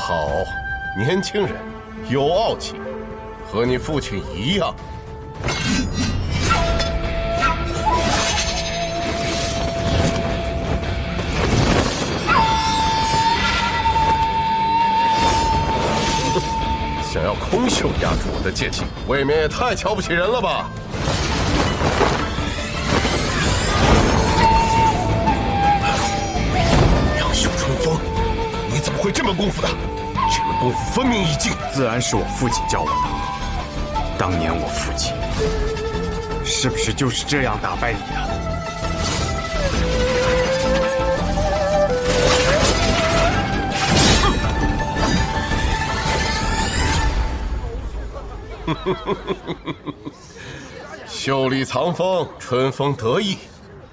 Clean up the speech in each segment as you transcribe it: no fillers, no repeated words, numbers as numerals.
好，年轻人，有傲气，和你父亲一样。想要空手压住我的剑气，未免也太瞧不起人了吧！杨秀春风，你怎么会这门功夫的？这门功夫分明已尽，自然是我父亲教我的。当年我父亲是不是就是这样打败你的？袖里藏锋，春风得意。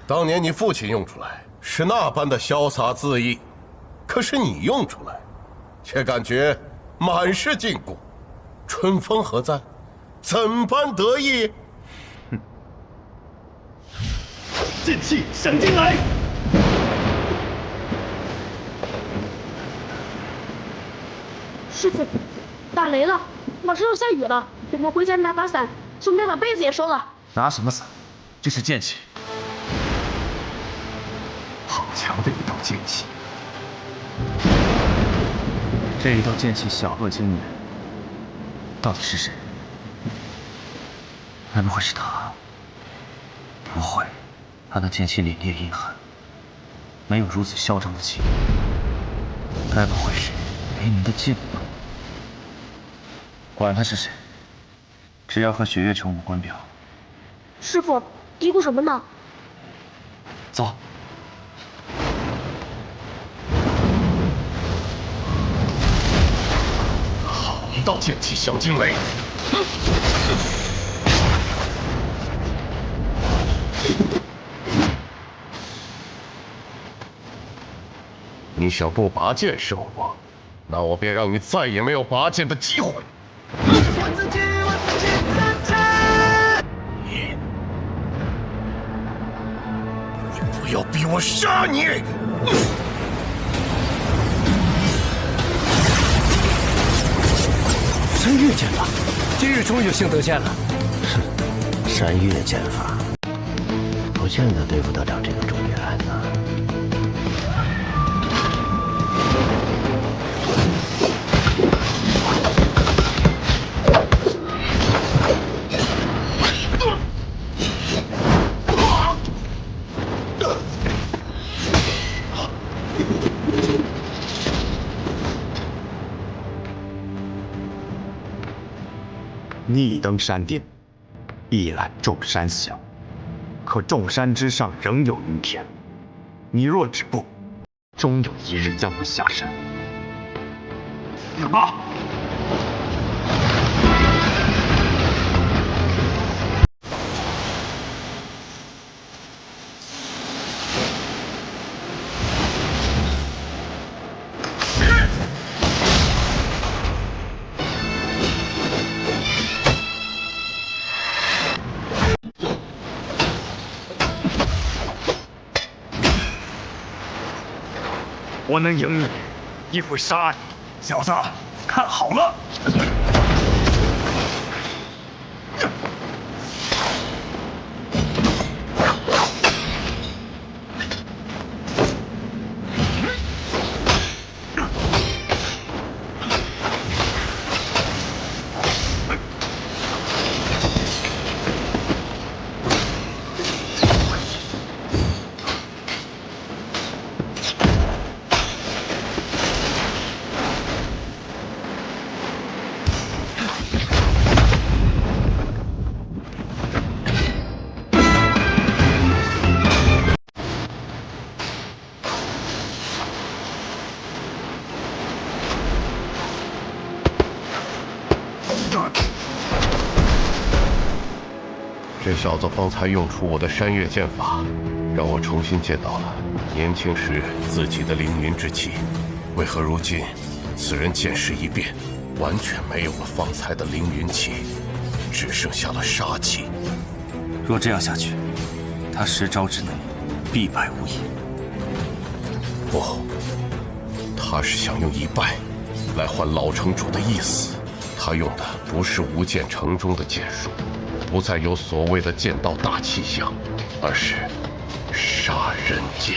当年你父亲用出来是那般的潇洒恣意，可是你用出来，却感觉满是禁锢。春风何在？怎般得意？哼！剑气响进来！师傅，打雷了，马上要下雨了，我们回家拿把伞，顺便把被子也收了。拿什么伞？这是剑气。好强的一道剑气！这一道剑气晓恶惊人，到底是谁？该不会是他？不会，他的剑气凛冽阴寒，没有如此嚣张的气。该不会是雷鸣的剑吧？管他是谁，只要和雪月城无关表。师傅，嘀咕什么呢？走。好一道剑气小惊雷！你想不拔剑胜我，那我便让你再也没有拔剑的机会。你不要逼我杀你！山岳剑法，今日终于幸得见了。山岳剑法，不见得对付得了这个钟月安呐。逆登山巅，一览众山小。可众山之上仍有云天，你若止步，终有一日将会下山。死吧！我能赢你，亦会杀你。小子，看好了！这小子方才用出我的山岳剑法，让我重新见到了年轻时自己的凌云之气。为何如今此人剑势一变，完全没有了方才的凌云气，只剩下了杀气？若这样下去，他10招之内必败无疑。不，他是想用一败来换老城主的意思。他用的不是无剑城中的剑术，不再有所谓的剑道大气象，而是杀人剑。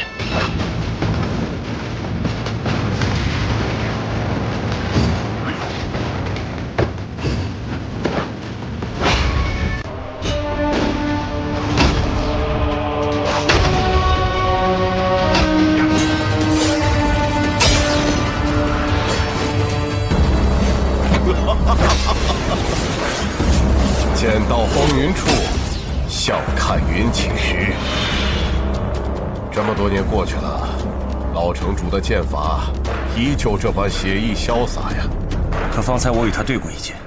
剑道风云处，笑看云起时。这么多年过去了，老城主的剑法依旧这般写意潇洒呀。可方才我与他对过一剑，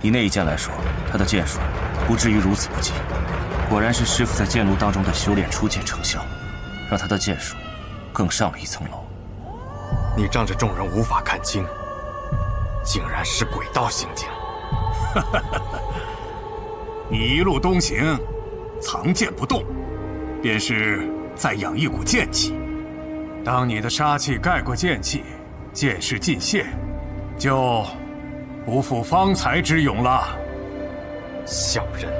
以那一剑来说，他的剑术不至于如此不济。果然是师傅在剑路当中的修炼初见成效，让他的剑术更上了一层楼。你仗着众人无法看清，竟然是鬼道行径。你一路东行，藏剑不动，便是在养一股剑气。当你的杀气盖过剑气，剑势尽现，就不负方才之勇了。小人，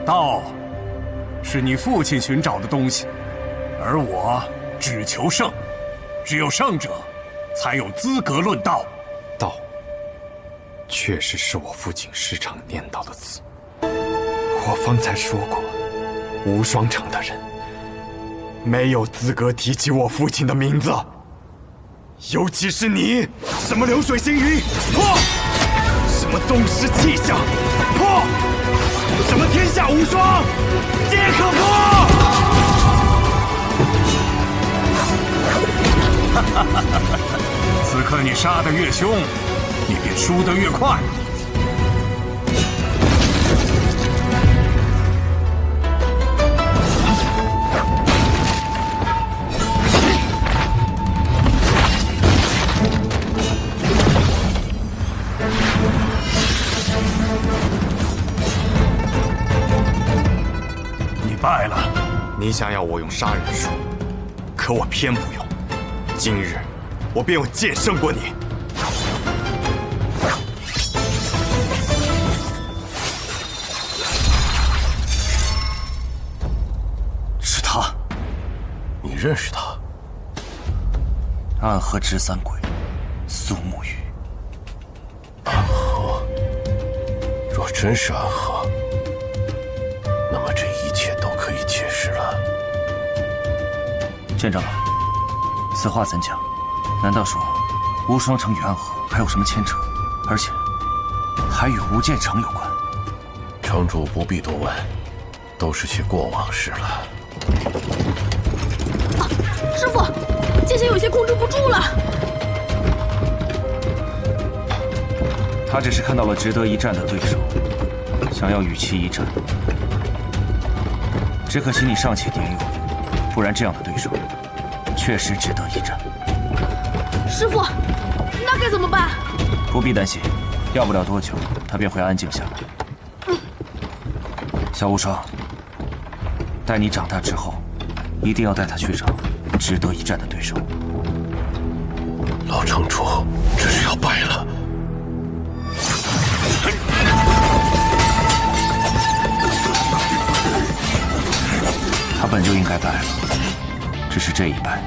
道是你父亲寻找的东西，而我只求胜，只有胜者才有资格论道。道确实是我父亲时常念叨的字。我方才说过，无双城的人没有资格提起我父亲的名字，尤其是你。什么流水星云，破；什么宗师气象，破；什么天下无双，皆可破。此刻你杀得越凶，你便输得越快。你败了。你想要我用杀人术，可我偏不用。今日我便用剑胜过你。是他。你认识他？暗河执三鬼，苏沐雨。暗河，若真是暗河，那么这一切都可以解释了。剑长老，此话怎讲？难道说无双城与暗河还有什么牵扯？而且还与无剑城有关？城主不必多问，都是些过往事了。师傅，剑仙有些控制不住了。他只是看到了值得一战的对手，想要与其一战。只可惜你尚且年幼，不然这样的对手确实值得一战。师傅，那该怎么办？不必担心，要不了多久，他便会安静下来。小无双，待你长大之后，一定要带他去找值得一战的对手。老城主，这是要败了。他本就应该败了，只是这一败，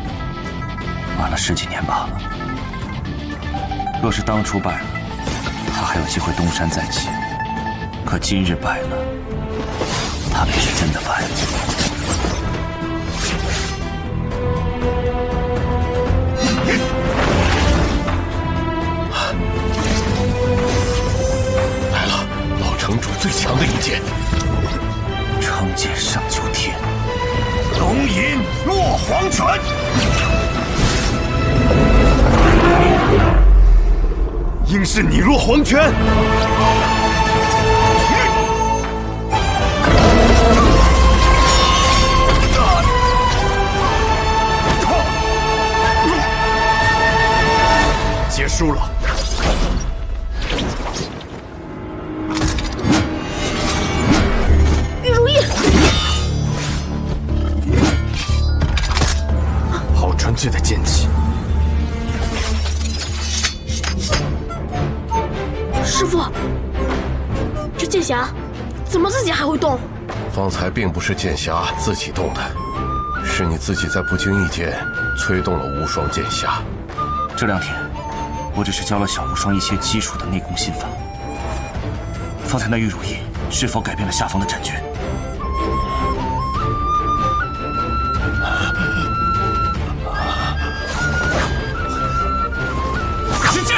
晚了10几年罢了。若是当初败了，他还有机会东山再起。可今日败了，他便是真的败了。来了，老城主最强的一剑，成剑上九天，龙吟落黄泉。应是你落黄泉。结束了。玉如意，好纯粹的剑气。师傅，这剑匣怎么自己还会动？方才并不是剑匣自己动的，是你自己在不经意间催动了无双剑匣。这2天，我只是教了小无双一些基础的内功心法。方才那玉如意是否改变了下方的战局？使剑！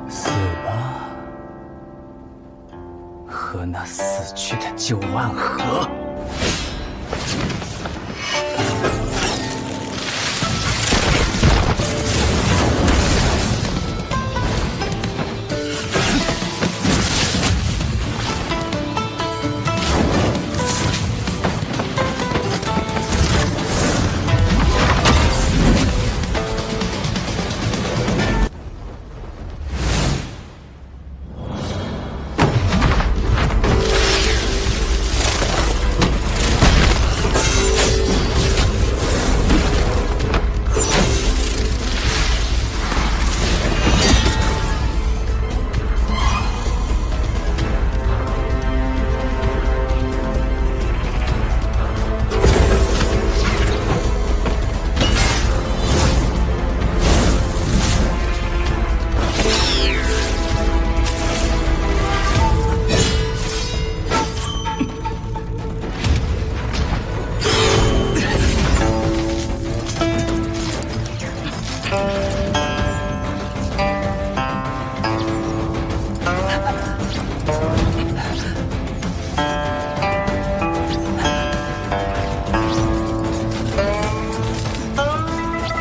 死吧，和那死去的旧暗河。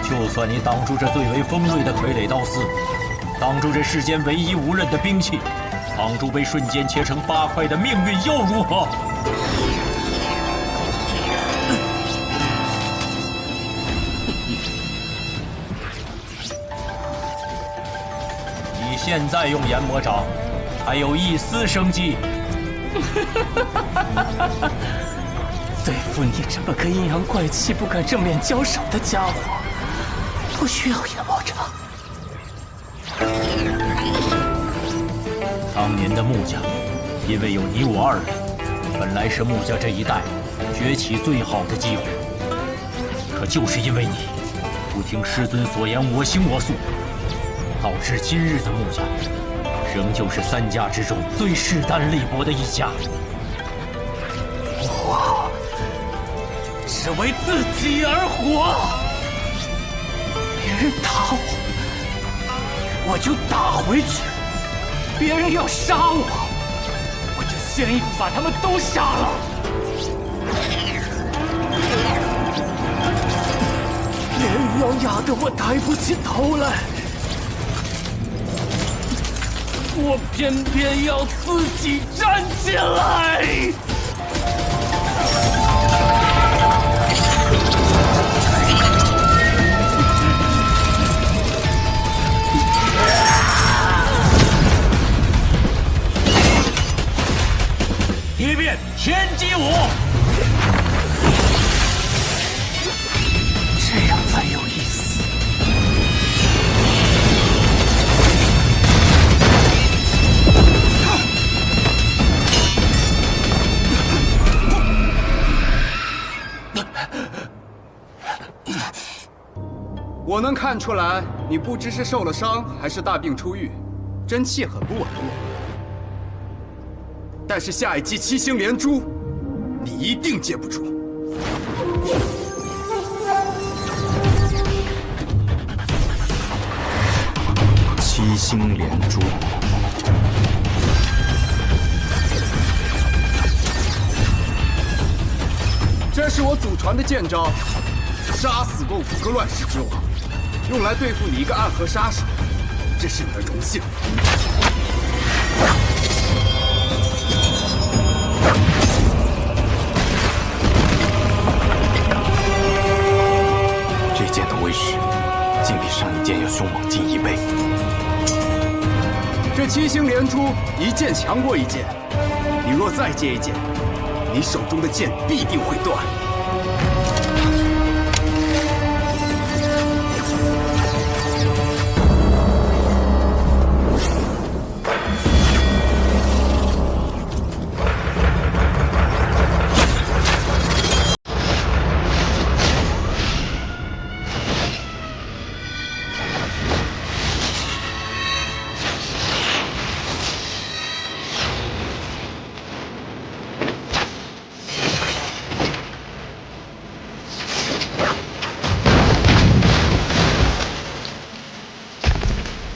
就算你挡住这最为锋锐的傀儡刀丝，挡住这世间唯一无刃的兵器，挡住被瞬间切成8块的命运，又如何？你现在用研魔掌，还有一丝生机。对付你这么个阴阳怪气、不敢正面交手的家伙，不需要研魔掌。当年的穆家，因为有你我2人，本来是穆家这一代崛起最好的机会。可就是因为你不听师尊所言，我行我素，导致今日的穆家，仍旧是3家之中最势单力薄的一家。我只为自己而活，别人打我就打回去；别人要杀我就先一步把他们都杀了。别人要压得我抬不起头来，我偏偏要自己站起来。一变天机舞，这样才有意思。我能看出来，你不知是受了伤，还是大病初愈，真气很不稳固。但是下一击7星连珠，你一定接不住。7星连珠，这是我祖传的剑招，杀死过5个乱世之王，用来对付你一个暗河杀手，这是你的荣幸。这剑的威势，竟比上一剑要凶猛近1倍。这7星连珠，一剑强过一剑。你若再接一剑，你手中的剑必定会断。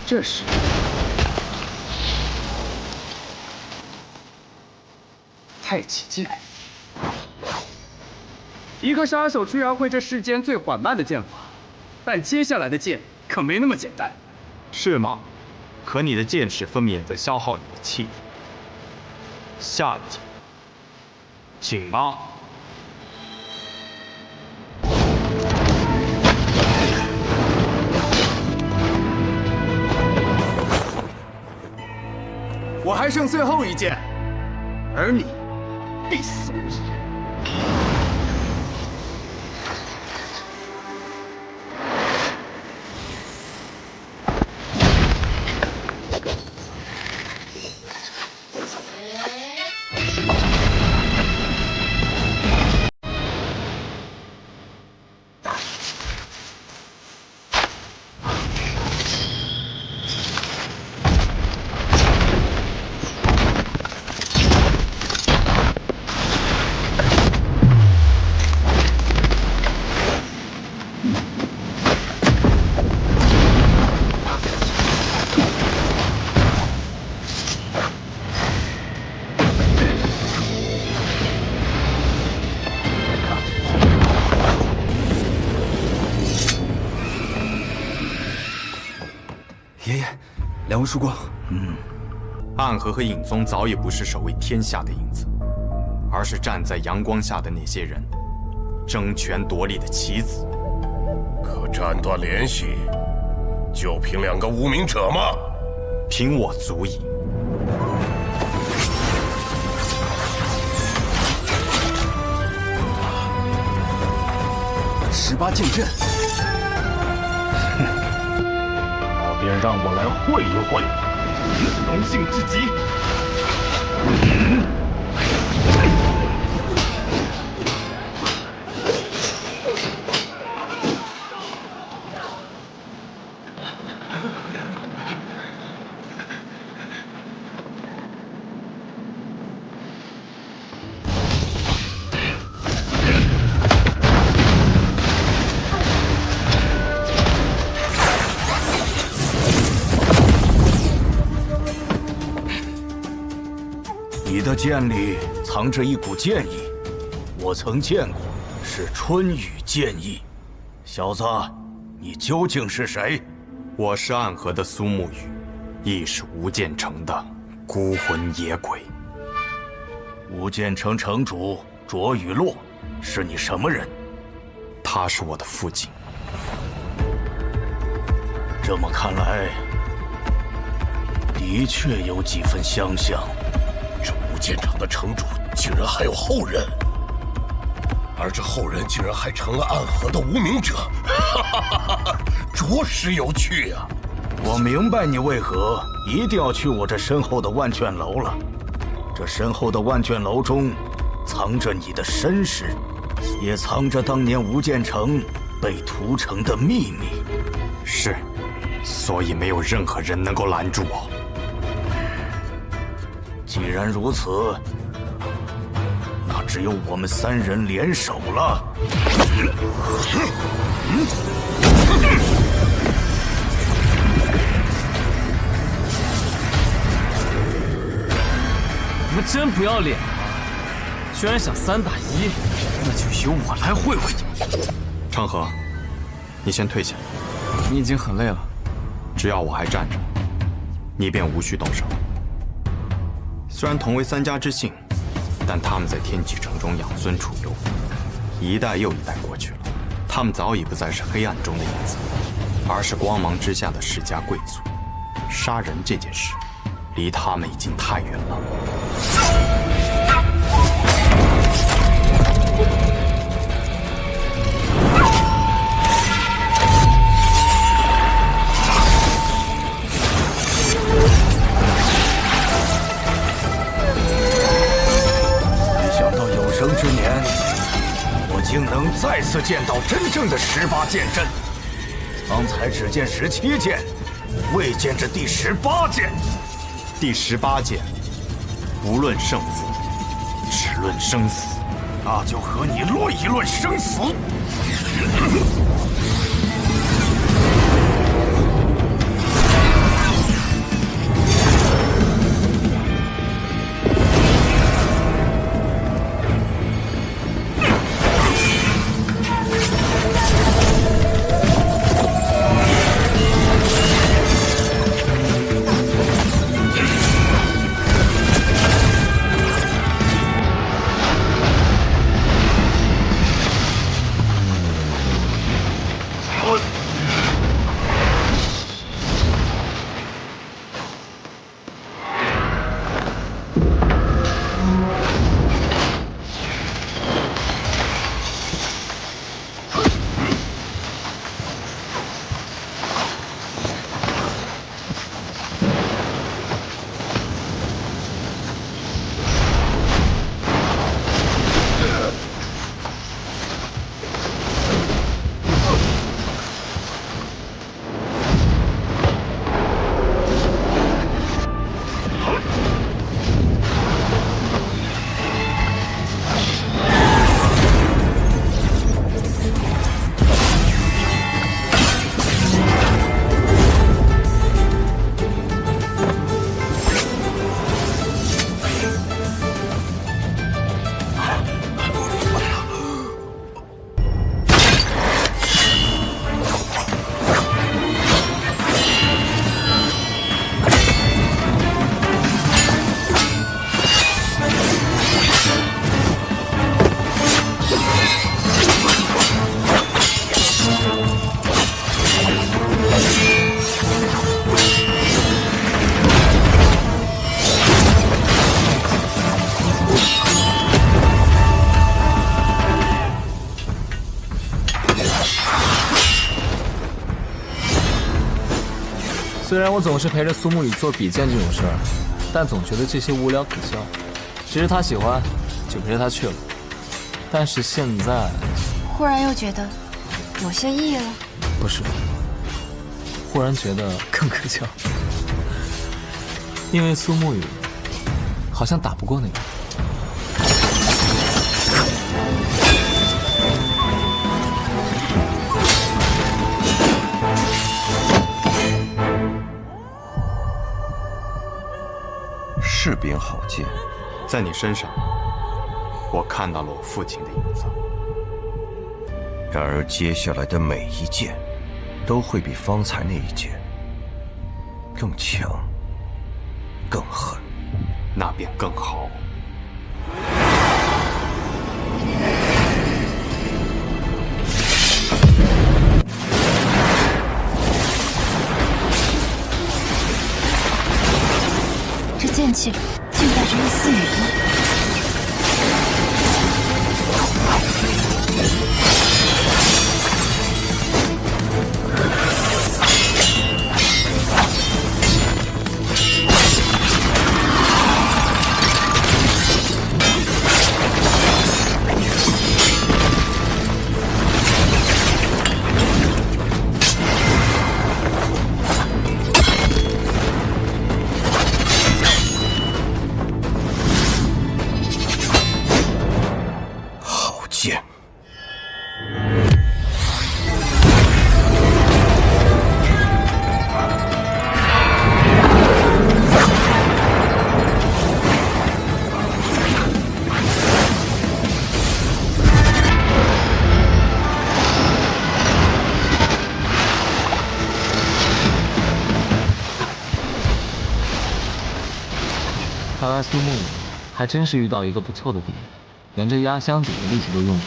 这是太起劲！一个杀手居然会这世间最缓慢的剑法，但接下来的剑可没那么简单，是吗？可你的剑矢分明也在消耗你的气力。下一剑，请吗？我还剩最后一剑，而你必死无疑。爷爷，两位曙光。暗河和影宗早已不是守卫天下的影子，而是站在阳光下的那些人，争权夺利的棋子。可斩断联系，就凭2个无名者吗？凭我足矣。18剑阵。便让我来会一会，荣幸至极。你的剑里藏着一股剑意，我曾见过，是春雨剑意。小子，你究竟是谁？我是暗河的苏沐雨，亦是无间城的孤魂野鬼。无间城城主卓雨洛，是你什么人？他是我的父亲。这么看来，的确有几分相像。这无间城的城主竟然还有后人，而这后人竟然还成了暗河的无名者，着实有趣呀！我明白你为何一定要去我这身后的万卷楼了。这身后的万卷楼中，藏着你的身世，也藏着当年无间城被屠城的秘密。是，所以没有任何人能够拦住我。既然如此，那只有我们3人联手了。你们真不要脸啊！居然想3打1，那就由我来会会你。长河，你先退下。你已经很累了，只要我还站着，你便无需动手。虽然同为3家之姓，但他们在天启城中养尊处优，一代又一代过去了，他们早已不再是黑暗中的影子，而是光芒之下的世家贵族。杀人这件事，离他们已经太远了。没想到有生之年，我竟能再次见到真正的18剑阵。刚才只见17剑，未见这第18剑。第18剑，不论胜负，只论生死。那就和你论一论生死。虽然我总是陪着苏沐雨做比剑这种事儿，但总觉得这些无聊可笑。只是他喜欢，就陪着他去了。但是现在，忽然又觉得有些意义了。不是，忽然觉得更可笑，因为苏沐雨好像打不过那个。是柄好剑，在你身上，我看到了我父亲的影子。然而接下来的每一剑，都会比方才那一剑更强、更狠，那便更好。这剑气竟带着一丝雨光。看来苏木还真是遇到一个不错的敌人，连这压箱底的力气都用上。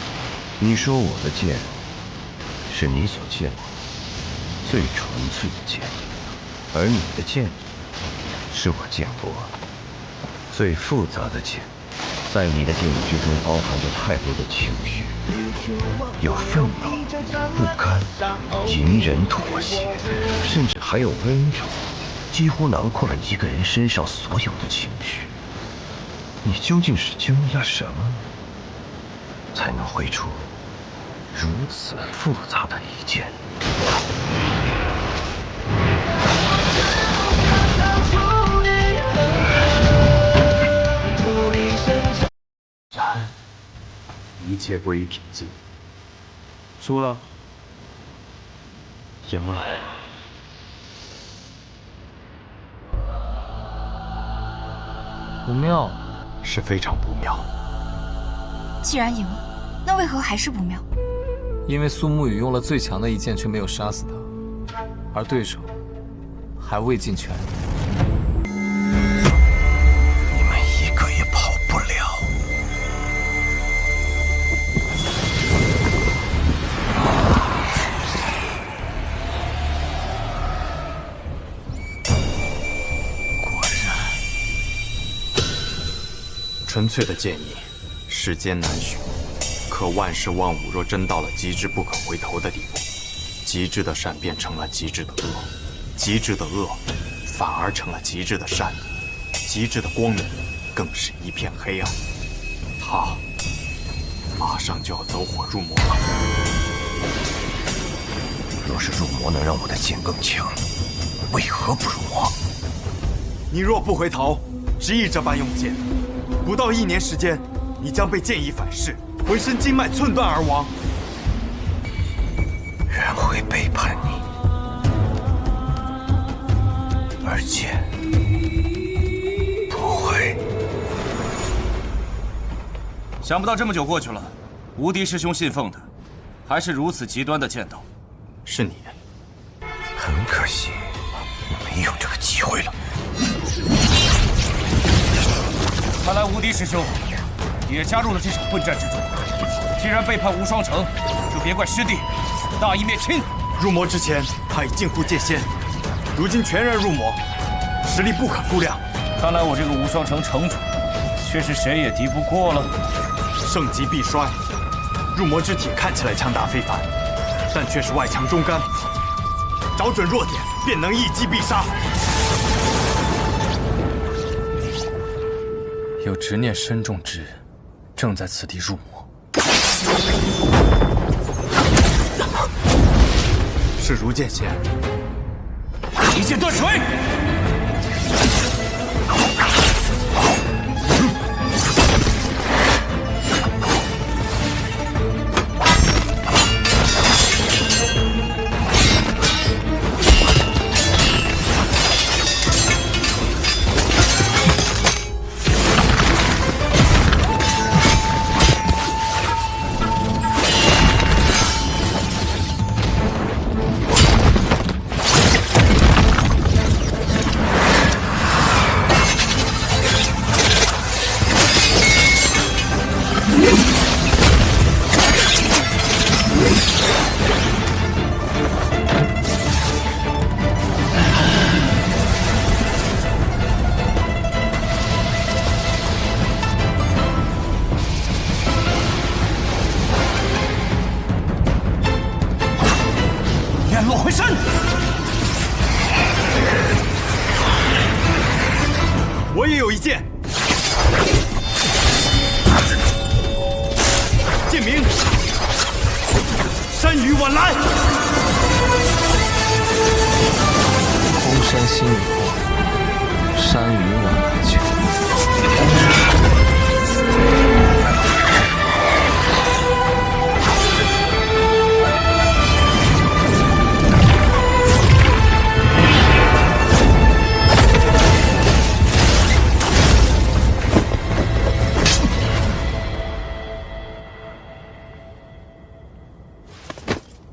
你说我的剑是你所见过最纯粹的剑，而你的剑是我见过最复杂的剑。在你的剑意之中包含着太多的情绪，有愤怒、不甘、隐忍、妥协，甚至还有温柔，几乎囊括了一个人身上所有的情绪。你究竟是经历了什么，才能绘出如此复杂的一剑？一切归于平静。输了，赢了。不妙，是非常不妙。既然赢了，那为何还是不妙？因为苏沐雨用了最强的一剑，却没有杀死他，而对手还未尽全力。你们一个也跑不了。纯粹的剑意，世间难寻。可万事万物若真到了极致不可回头的地步，极致的善变成了极致的恶，极致的恶反而成了极致的善，极致的光明更是一片黑暗。他马上就要走火入魔了。若是入魔能让我的剑更强，为何不入魔？你若不回头，执意这般用剑，不到1年时间，你将被剑意反噬，浑身经脉寸断而亡。人会背叛你，而剑不会。想不到这么久过去了，无敌师兄信奉的还是如此极端的剑道。是你。很可惜，我没有这个机会了。看来无敌师兄也加入了这场混战之中。既然背叛无双城，就别怪师弟大义灭亲。入魔之前，他已近乎剑仙，如今全然入魔，实力不可估量。看来我这个无双城城主，却是谁也敌不过了。盛极必衰，入魔之体看起来强大非凡，但却是外强中干，找准弱点便能一击必杀。有执念深重之人，正在此地入魔。是如剑仙，一剑断水。愿落回身。我也有一剑，剑名山雨晚来。空山新雨后，山雨晚来去。